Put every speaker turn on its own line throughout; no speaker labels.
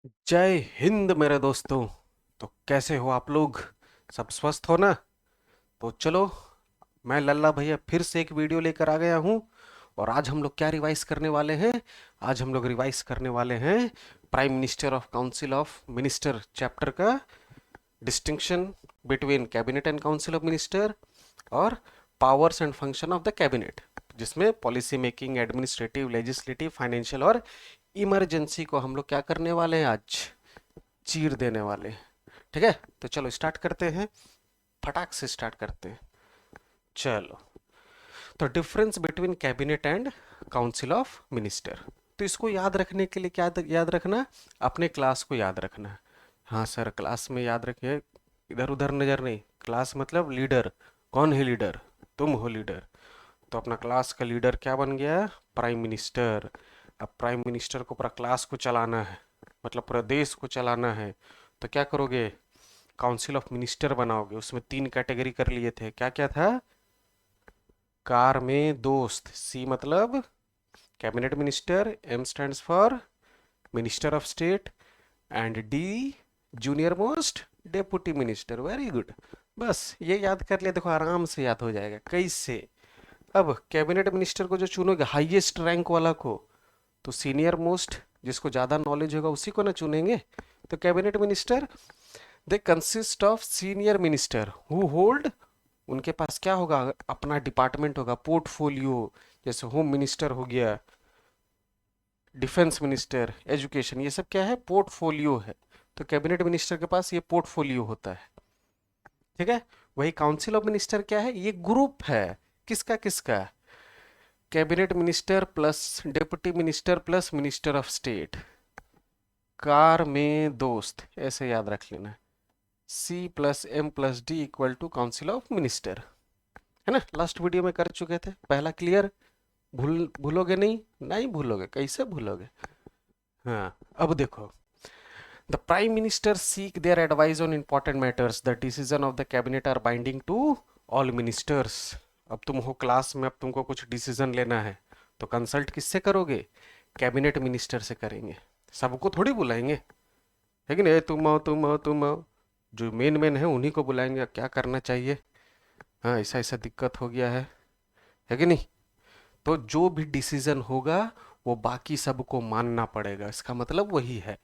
जय हिंद मेरे दोस्तों। तो कैसे हो आप लोग? सब स्वस्थ हो ना? तो चलो, मैं लल्ला भैया फिर से एक वीडियो लेकर आ गया हूँ। और आज हम लोग क्या रिवाइज करने वाले हैं? आज हम लोग रिवाइज करने वाले हैं prime minister of council of minister chapter का distinction between cabinet and council of minister और powers and function of the cabinet, जिसमें policy making, administrative, legislative, financial और इमरजेंसी को हम लोग क्या करने वाले हैं आज? चीर देने वाले हैं। ठीक है, तो चलो स्टार्ट करते हैं। फटाक से स्टार्ट करते हैं। चलो, तो difference between cabinet and council of minister. तो इसको याद रखने के लिए क्या याद रखना? अपने क्लास को याद रखना। हाँ सर, क्लास में याद रखिए, इधर उधर नजर नहीं। क्लास मतलब लीडर। कौन है लीडर? तुम हो लीडर। तो अपना क्लास का लीडर क्या बन गया? Prime minister. अब प्राइम मिनिस्टर को पूरा क्लास को चलाना है, मतलब पूरा देश को चलाना है। तो क्या करोगे? काउंसिल ऑफ मिनिस्टर बनाओगे। उसमें 3 कैटेगरी कर लिए थे। क्या क्या था? कार में दोस्त, सी मतलब cabinet minister, M stands for minister of state, and D junior most deputy minister. Very good. बस ये याद कर लिया, देखो आराम से याद हो जाएगा। कैसे? अब कैबिनेट मिनिस्टर को जो चुनोगे, हाईएस्ट रैंक वाला को, तो सीनियर मोस्ट, जिसको ज़्यादा नॉलेज होगा उसी को ना चुनेंगे। तो cabinet minister, they consist of senior minister who hold, उनके पास क्या होगा? अपना डिपार्टमेंट होगा, पोर्टफोलियो। जैसे होम मिनिस्टर हो गया, डिफेंस मिनिस्टर, एजुकेशन, ये सब क्या है? पोर्टफोलियो है। तो कैबिनेट मिनिस्टर के पास ये पोर्टफोलियो होता है। ठीक है। वही काउंसिल ऑफ मिनिस्टर क्या है? ये ग्रुप है। किसका किसका? Cabinet minister plus deputy minister plus minister of state. Car में दोस्त, ऐसे याद रख लेना। C plus M plus D equal to council of minister. है ना? लास्ट वीडियो में कर चुके थे। पहला क्लियर? भूलोगे नहीं? नहीं भूलोगे, कैसे भूलोगे? हाँ। अब देखो, the prime minister seek their advice on important matters, the decision of the cabinet are binding to all ministers. अब तुम हो क्लास में, अब तुमको कुछ डिसीजन लेना है, तो कंसल्ट किससे करोगे? कैबिनेट मिनिस्टर से करेंगे। सबको थोड़ी बुलाएंगे, लेकिन ए तुम आओ तुम आओ तुम आओ, जो मेन मेन है उन्हीं को बुलाएंगे। क्या करना चाहिए? हाँ, ऐसा ऐसा दिक्कत हो गया है कि नहीं? तो जो भी डिसीजन होगा वो बाकी सबको मानना पड़ेगा। इसका मतलब वही है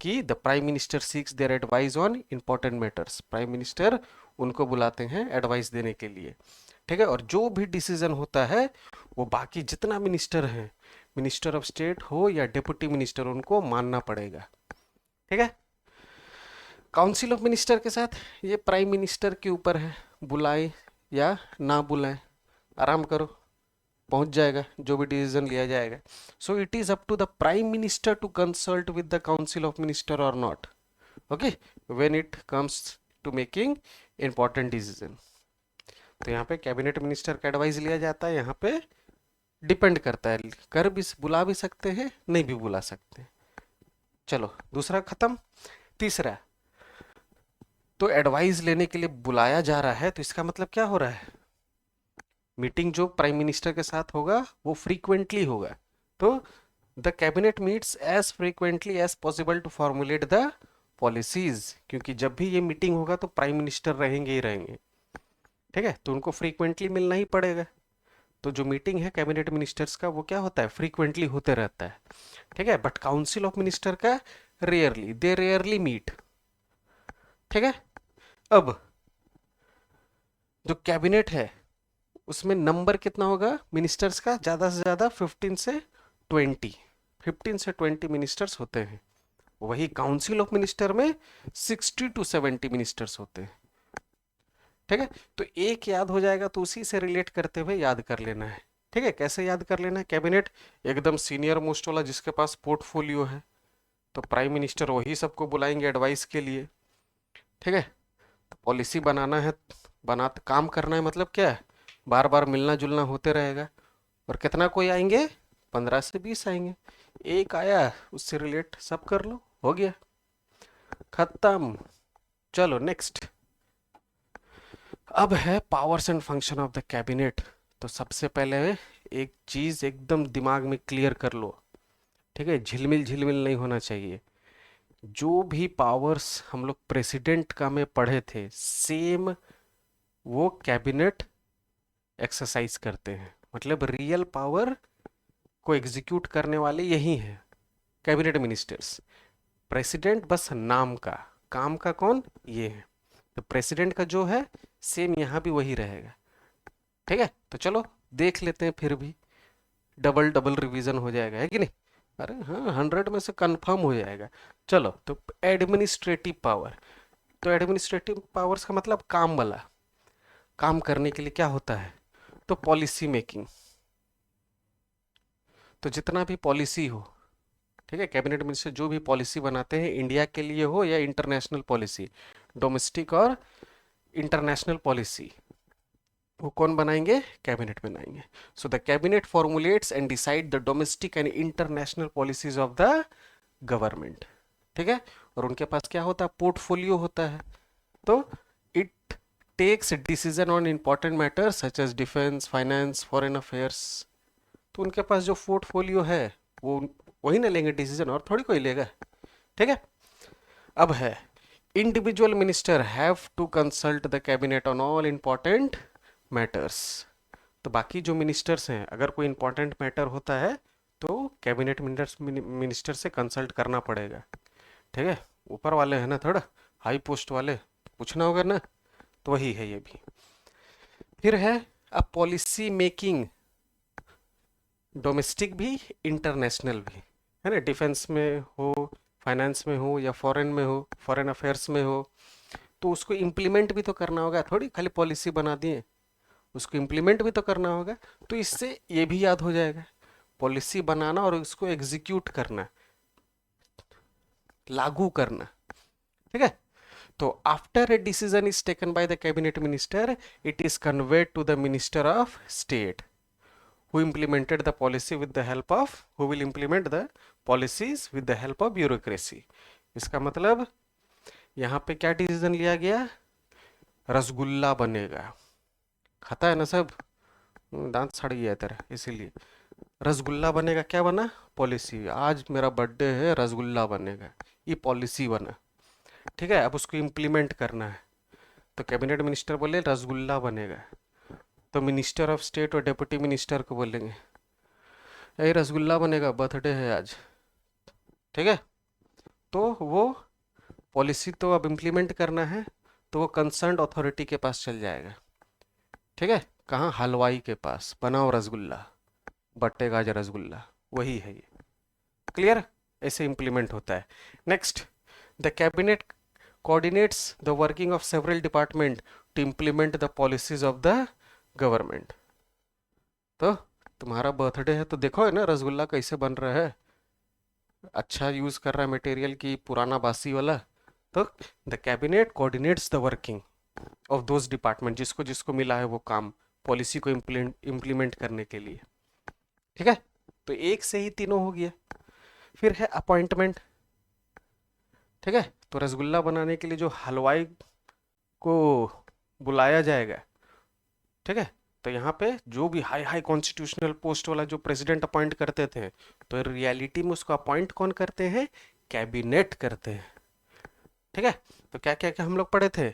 कि the prime minister seeks their advice on important matters. Prime minister उनको बुलाते हैं एडवाइस देने के लिए। ठीक है। और जो भी डिसीजन होता है वो बाकी जितना मिनिस्टर है, मिनिस्टर ऑफ स्टेट हो या डिप्टी मिनिस्टर, उनको मानना पड़ेगा। ठीक है। काउंसिल ऑफ मिनिस्टर के साथ ये प्राइम मिनिस्टर के ऊपर है, बुलाए या ना बुलाए। आराम करो, पहुंच जाएगा जो भी डिसीजन लिया जाएगा। So it is up to the prime minister to consult with the council of minister और not. Okay, when it comes to making important decision. तो यहाँ पे कैबिनेट मिनिस्टर का एडवाइस लिया जाता है। यहाँ पे डिपेंड करता है, कर भी बुला भी सकते हैं, नहीं भी बुला सकते। चलो, दूसरा खत्म। तीसरा, तो एडवाइस लेने के लिए बुलाया जा रहा है, तो इसका मतलब क्या हो रहा है? मीटिंग जो प्राइम मिनिस्टर के साथ होगा वो फ्रीक्वेंटली होगा। तो the cabinet meets as frequently as possible to formulate the policies, क्योंकि जब भी ये मीटिंग होगा तो प्राइम मिनिस्टर रहेंगे ही रहेंगे। ठीक है, तो उनको फ्रीक्वेंटली मिलना ही पड़ेगा। तो जो मीटिंग है कैबिनेट मिनिस्टर्स का, वो क्या होता है? फ्रीक्वेंटली होते रहता है। ठीक है। बट काउंसिल ऑफ मिनिस्टर का रेयरली, दे रेयरली मीट। ठीक है। अब जो कैबिनेट है उसमें नंबर कितना होगा मिनिस्टर्स का? ज़्यादा से ज़्यादा 15 से 20, 15 से 20 मिनिस्टर्स होते हैं। वही काउंसिल ऑफ मिनिस्टर में 60 टू 70 मिनिस्टर्स होते हैं। ठीक है। तो एक याद हो जाएगा, तो उसी से रिलेट करते हुए याद कर लेना है। ठीक है। कैसे याद कर लेना है? कैबिनेट एकदम सीनियर मोस्ट वाला, जिसके पास पोर्टफोलियो है। तो प्राइम मिनिस्टर वही सबको बुलाएंगे एडवाइस के लिए। ठीक है। तो पॉलिसी बनाना है, बना काम करना है, मतलब क्या है? बार बार मिलना जुलना होते रहेगा। और कितना कोई आएंगे? 15 से 20 आएंगे। एक आया, उससे रिलेट सब कर लो, हो गया, खत्म। चलो नेक्स्ट। अब है powers and function of the cabinet. तो सबसे पहले एक चीज एकदम दिमाग में क्लियर कर लो। ठीक है, झिलमिल झिलमिल नहीं होना चाहिए। जो भी पावर्स हम लोग प्रेसिडेंट का में पढ़े थे, सेम वो कैबिनेट एक्सरसाइज करते हैं। मतलब रियल पावर को एग्जीक्यूट करने वाले यही हैं, कैबिनेट मिनिस्टर्स। प्रेसिडेंट बस नाम का, काम का कौन, ये है। तो प्रेसिडेंट का जो है सेम यहाँ भी वही रहेगा। ठीक है, तो चलो देख लेते हैं, फिर भी डबल डबल रिवीजन हो जाएगा, है कि नहीं? अरे हाँ, 100 में से कंफर्म हो जाएगा। चलो, तो एडमिनिस्ट्रेटिव पावर, तो एडमिनिस्ट्रेटिव पावर्स का मतलब काम वाला, काम करने के लिए क्या होता है, तो पॉलिसी मेकिंग। तो जितना भी पॉलिसी हो, ठीक है, कैबिनेट मिनिस्टर जो भी पॉलिसी बनाते हैं, इंडिया के लिए हो या इंटरनेशनल पॉलिसी, डोमेस्टिक और इंटरनेशनल पॉलिसी, वो कौन बनाएंगे, कैबिनेट बनाएंगे। सो the cabinet formulates and decide the domestic and international policies of the government. ठीक है, और उनके पास क्या होता है, पोर्टफोलियो होता है। तो it takes decision on important matters such as defence, finance, foreign affairs. तो उनके पास जो पोर्टफोलियो है वो वही ना लेंगे डिसीजन, और थोड़ी कोई लेगा। ठीक है, अब है individual minister have to consult the cabinet on all important matters. तो बाकी जो मिनिस्टर्स हैं, अगर कोई इंपॉर्टेंट मैटर होता है तो कैबिनेट मिनिस्टर से कंसल्ट करना पड़ेगा। ठीक है, ऊपर वाले हैं ना, थोड़ा हाई पोस्ट वाले, पूछना होगा ना, तो वही है ये भी। फिर है अब पॉलिसी मेकिंग, डोमेस्टिक भी इंटरनेशनल भी, है ना, डिफेंस में हो, फाइनेंस में हो या फॉरेन में हो, फॉरेन अफेयर्स में हो, तो उसको इम्प्लीमेंट भी तो करना होगा, थोड़ी खाली पॉलिसी बना दिए, उसको इम्प्लीमेंट भी तो करना होगा। तो इससे ये भी याद हो जाएगा, पॉलिसी बनाना और उसको एग्जीक्यूट करना, लागू करना। ठीक है, तो after a decision is taken by the cabinet minister, it is conveyed to the minister of state who implemented the policy with the help of, who will implement the policies with the help of bureaucracy। इसका मतलब यहाँ पे क्या decision लिया गया, रसगुल्ला बनेगा, खाता है ना सब, दांत सड़ गया तेरा इसीलिए, रसगुल्ला बनेगा, क्या बना, पॉलिसी, आज मेरा बर्थडे है, रसगुल्ला बनेगा, ये पॉलिसी बना। ठीक है, अब उसको इम्प्लीमेंट करना है, तो कैबिनेट मिनिस्टर बोले रसगुल्ला बनेगा, तो मिनिस्टर ऑफ स्टेट और डेप्यूटी मिनिस्टर को बोलेंगे यही रसगुल्ला बनेगा, बर्थडे है आज। ठीक है, तो वो पॉलिसी तो अब इम्प्लीमेंट करना है, तो वो कंसर्न अथॉरिटी के पास चल जाएगा। ठीक है, कहाँ, हलवाई के पास, बनाओ रसगुल्ला, बटेगा आज रसगुल्ला, वही है ये। क्लियर, ऐसे इम्प्लीमेंट होता है। Next, the cabinet coordinates the working of several department to implement the policies of the government। तो तुम्हारा बर्थडे है तो देखो है ना रसगुल्ला कैसे बन रहा है, अच्छा यूज कर रहा है मटेरियल की, पुराना बासी वाला। तो the cabinet coordinates the working of those department, जिसको जिसको मिला है वो काम, पॉलिसी को इम्प्लीमेंट करने के लिए। ठीक है, तो एक से ही तीनों हो गया। फिर है अपॉइंटमेंट। ठीक है, तो रसगुल्ला बनाने के लिए जो हलवाई को बुलाया जाएगा, ठीक है, तो यहाँ पे जो भी हाई हाई कॉन्स्टिट्यूशनल पोस्ट वाला जो प्रेसिडेंट अपॉइंट करते थे, तो रियलिटी में उसको अपॉइंट कौन करते हैं, कैबिनेट करते हैं। ठीक है, तो क्या क्या क्या हम लोग पढ़े थे,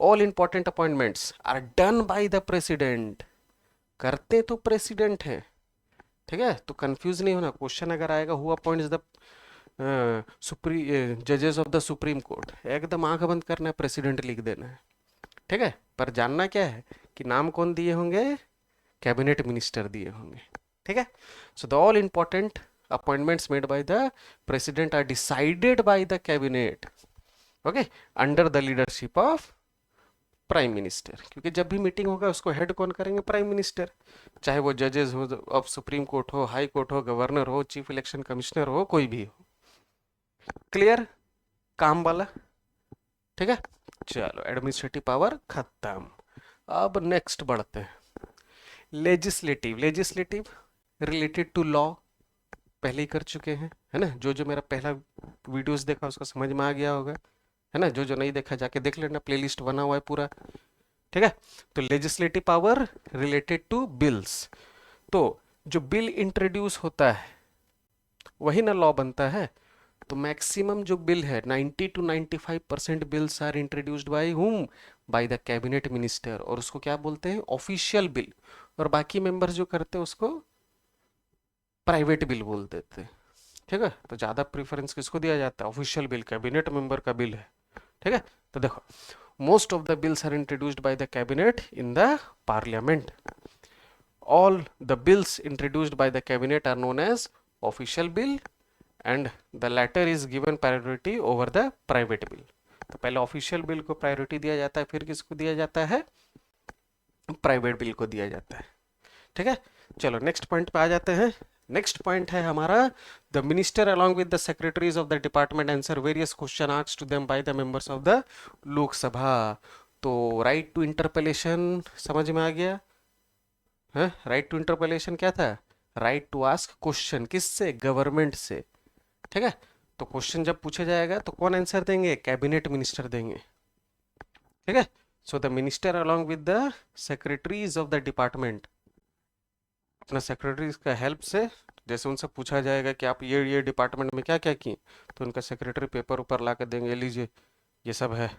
all important appointments are done by the president, करते तो प्रेसिडेंट है। ठीक है, तो कंफ्यूज नहीं होना, क्वेश्चन अगर आएगा हु अपॉइंट्स द जजेस ऑफ द सुप्रीम कोर्ट, एकदम आंख बंद करना है, प्रेसिडेंट लिख देना है। ठीक है, पर जानना क्या है कि नाम कौन दिए होंगे, कैबिनेट मिनिस्टर दिए होंगे। ठीक है, so the all important appointments made by the president are decided by the cabinet, okay, under the leadership of prime minister. क्योंकि जब भी मीटिंग होगा उसको हेड कौन करेंगे, प्राइम मिनिस्टर, चाहे वो जजेस हो ऑफ सुप्रीम कोर्ट हो, हाई कोर्ट हो, गवर्नर हो, चीफ इलेक्शन कमिश्नर हो, कोई भी हो। क्लियर, काम वाला। ठीक है, चलो एडमिनिस्ट्रेटिव पावर खत्म। अब नेक्स्ट बढ़ते हैं, legislative. Legislative related to law, पहले ही कर चुके हैं, है ना, जो जो मेरा पहला वीडियोस देखा उसका समझ में आ गया होगा, है ना, जो जो नहीं देखा जाके देख लेना, प्लेलिस्ट बना हुआ है पूरा। ठीक है, तो legislative power related to bills, तो जो बिल इंट्रोड्यूस होता है वही ना लॉ बनता है। तो मैक्सिमम जो बिल है 90 to 95% bills are introduced by whom, by the cabinet minister, और उसको क्या बोलते हैं, ऑफिशियल बिल। और बाकी मेंबर्स जो करते हैं उसको प्राइवेट बिल बोल देते हैं। ठीक है, तो ज्यादा प्रेफरेंस किसको दिया जाता है, ऑफिशियल बिल, कैबिनेट मेंबर का बिल है। ठीक है, तो देखो most of the bills are introduced by the cabinet in the parliament. All the bills introduced by the cabinet are known as official bill, and the latter is given priority over the private bill. तो पहले official bill को priority दिया जाता है, फिर किसको दिया जाता है, प्राइवेट बिल को दिया जाता है। ठीक है, चलो नेक्स्ट पॉइंट पे आ जाते हैं। नेक्स्ट पॉइंट है हमारा, the minister along with the secretaries of the department answer various question asked to them by the members of the Lok Sabha. तो राइट टू इंटरपेलेशन समझ में आ गया है। राइट टू इंटरपेलेशन क्या था, राइट टू आस्क क्वेश्चन, किससे, गवर्नमेंट से। ठीक है, तो क्वेश्चन जब पूछा जाएगा तो कौन आंसर देंगे, कैबिनेट मिनिस्टर देंगे। ठीक है, so the minister along with the secretaries of the department, अपना सेक्रेटरीज का हेल्प से, जैसे उनसे पूछा जाएगा कि आप ये डिपार्टमेंट में क्या क्या किए, तो उनका सेक्रेटरी पेपर ऊपर ला कर देंगे, लीजिए ये सब है,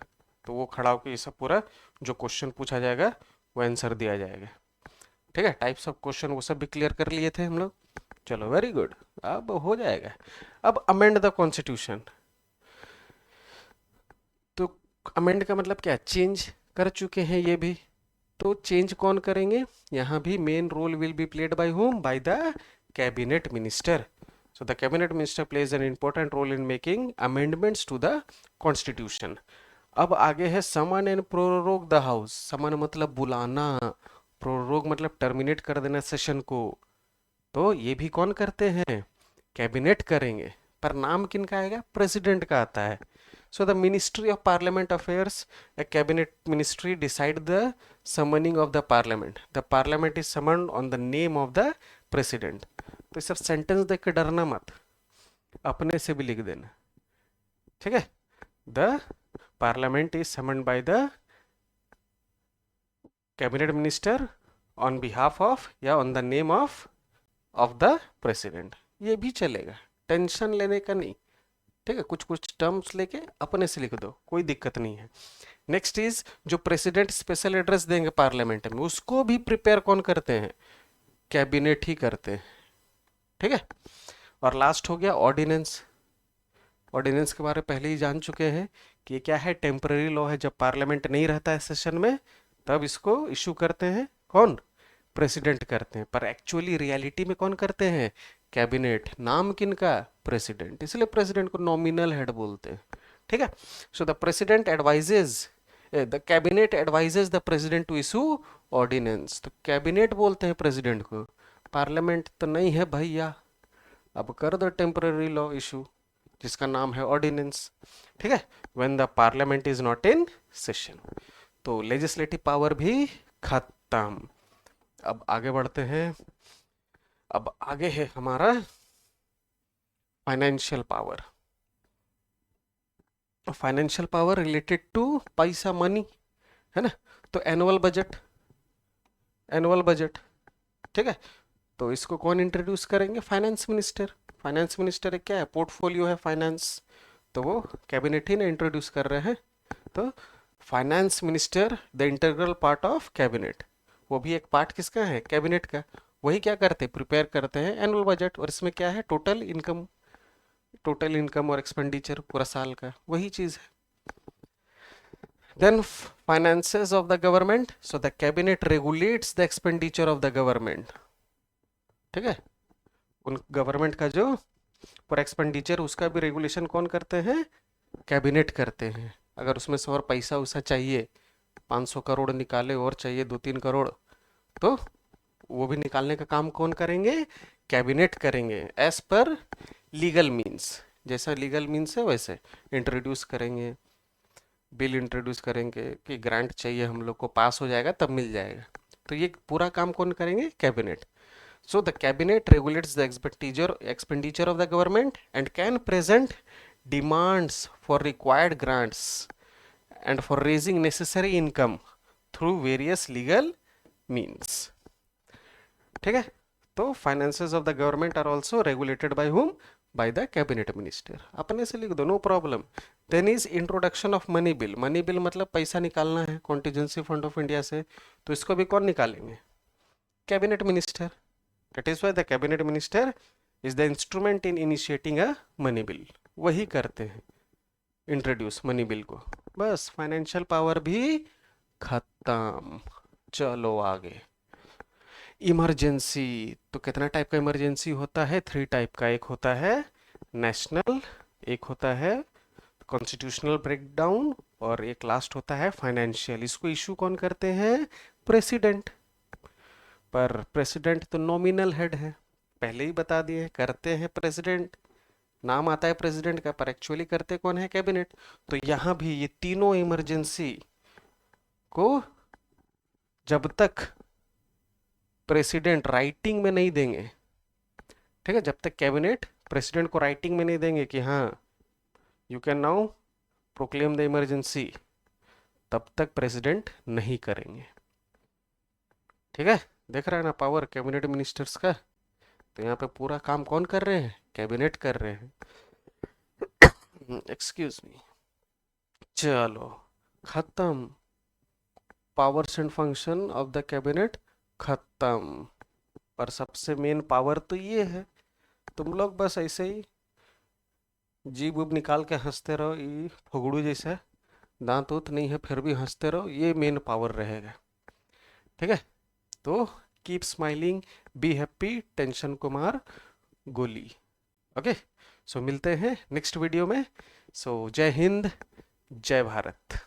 तो वो खड़ा होकर ये सब पूरा जो क्वेश्चन पूछा जाएगा वो आंसर दिया जाएगा। ठीक है, टाइप्स ऑफ क्वेश्चन वो सब भी क्लियर कर लिए थे हम लोग। चलो वेरी गुड, अब हो जाएगा। अब अमेंड द कॉन्स्टिट्यूशन, तो अमेंड का मतलब क्या, चेंज कर चुके हैं ये भी, तो चेंज कौन करेंगे, यहाँ भी main role will be played by whom, by the cabinet minister. So the cabinet minister plays an important role in making amendments to the constitution. अब आगे है summon and prorogue the house. Summon मतलब बुलाना, prorogue मतलब terminate कर देना session को, तो ये भी कौन करते हैं, कैबिनेट करेंगे, पर नाम किनका आएगा, प्रेसिडेंट का आता है। So the Ministry of Parliament Affairs, a cabinet ministry, decide the summoning of the parliament. The parliament is summoned on the name of the president. तो इस सब सेंटेंस देख के डरना मत, अपने से भी लिख देना। ठीक है, the parliament is summoned by the cabinet minister on behalf of या on the name of the president, ये भी चलेगा, टेंशन लेने का नहीं। ठीक है, कुछ कुछ टर्म्स लेके अपने से लिख दो, कोई दिक्कत नहीं है। नेक्स्ट इज, जो प्रेसिडेंट स्पेशल एड्रेस देंगे पार्लियामेंट में, उसको भी प्रिपेयर कौन करते हैं, कैबिनेट ही करते हैं। ठीक है, और लास्ट हो गया ऑर्डिनेंस। ऑर्डिनेंस के बारे में पहले ही जान चुके हैं कि ये क्या है, टेम्पररी लॉ है, जब पार्लियामेंट नहीं रहता है सेशन में तब इसको इशू करते हैं कौन, प्रेसिडेंट करते हैं, पर एक्चुअली रियलिटी में कौन करते हैं, कैबिनेट। नाम किनका, प्रेसिडेंट, इसलिए प्रेसिडेंट को नॉमिनल हेड बोलते हैं। ठीक है, so the president advises, the cabinet advises the president to issue ordinance. तो कैबिनेट बोलते हैं प्रेसिडेंट को, पार्लियामेंट तो नहीं है भैया, अब कर दो टेम्पररी लॉ इशू जिसका नाम है ऑर्डिनेंस। ठीक है, when the parliament is not in session, तो लेजिस्लेटिव पावर भी खत्म। अब आगे बढ़ते हैं, अब आगे है हमारा financial power. Financial power related to पैसा, मनी, है ना। तो एनुअल बजट, एनुअल बजट, ठीक है, तो इसको कौन इंट्रोड्यूस करेंगे, फाइनेंस मिनिस्टर। फाइनेंस मिनिस्टर क्या है, पोर्टफोलियो है फाइनेंस, तो वो कैबिनेट ही ना इंट्रोड्यूस कर रहे हैं। तो finance minister the integral part of cabinet, वो भी एक पार्ट किसका है, कैबिनेट का। वही क्या करते हैं, प्रिपेयर करते हैं एनुअल बजट, और इसमें क्या है, टोटल इनकम, टोटल इनकम और एक्सपेंडिचर पूरा साल का, वही चीज है। Then finances of the government, so the cabinet regulates the expenditure of the government. ठीक है, उन गवर्नमेंट का जो पूरा एक्सपेंडिचर उसका भी रेगुलेशन कौन करते हैं, कैबिनेट करते हैं। अगर उसमें से और पैसा उसा चाहिए, 500 करोड़ निकाले और चाहिए 2-3 करोड़, तो वो भी निकालने का काम कौन करेंगे, कैबिनेट करेंगे, एज पर लीगल मीन्स, जैसा लीगल मीन्स है वैसे इंट्रोड्यूस करेंगे, बिल इंट्रोड्यूस करेंगे कि ग्रांट चाहिए हम लोग को, पास हो जाएगा तब मिल जाएगा। तो ये पूरा काम कौन करेंगे, cabinet. So the cabinet regulates the expenditure of the government and can present demands for required grants and for raising necessary income through various legal means. ठीक है, तो finances of the government are also regulated by whom, by the cabinet minister, अपने से लिख दो, no problem. Then is introduction of money bill, money bill मतलब पैसा निकालना है कॉन्टीजेंसी फंड ऑफ इंडिया से, तो इसको भी कौन निकालेंगे? Cabinet minister. That is why the cabinet minister is the instrument in initiating a money bill, वही करते हैं इंट्रोड्यूस मनी बिल को। बस फाइनेंशियल पावर भी खत्म। चलो आगे। इमरजेंसी, तो कितना टाइप का इमरजेंसी होता है? 3 टाइप का। एक होता है नेशनल, एक होता है कॉन्स्टिट्यूशनल ब्रेकडाउन, और एक लास्ट होता है फाइनेंशियल। इसको इशू कौन करते हैं? प्रेसिडेंट। पर प्रेसिडेंट तो नॉमिनल हेड है, पहले ही बता दिए, करते हैं प्रेसिडेंट, नाम आता है प्रेसिडेंट का, पर एक्चुअली करते कौन है? कैबिनेट। तो यहां भी ये तीनों इमरजेंसी को जब तक प्रेसिडेंट राइटिंग में नहीं देंगे, ठीक है, जब तक कैबिनेट प्रेसिडेंट को राइटिंग में नहीं देंगे कि हाँ you can now proclaim the emergency, तब तक प्रेसिडेंट नहीं करेंगे। ठीक है, देख रहा है ना पावर कैबिनेट मिनिस्टर्स का। तो यहाँ पे पूरा काम कौन कर रहे हैं? कैबिनेट कर रहे हैं। Excuse me. चलो खत्म, powers and function of the cabinet खत्म। पर सबसे मेन पावर तो ये है, तुम लोग बस ऐसे ही जीभ उब निकाल के हंसते रहो, ये फुगड़ू जैसा, दांत उत नहीं है फिर भी हंसते रहो, ये मेन पावर रहेगा। ठीक है, तो keep smiling, be happy, tension को मार गोली। ओके, सो मिलते हैं नेक्स्ट वीडियो में। सो जय हिंद, जय भारत।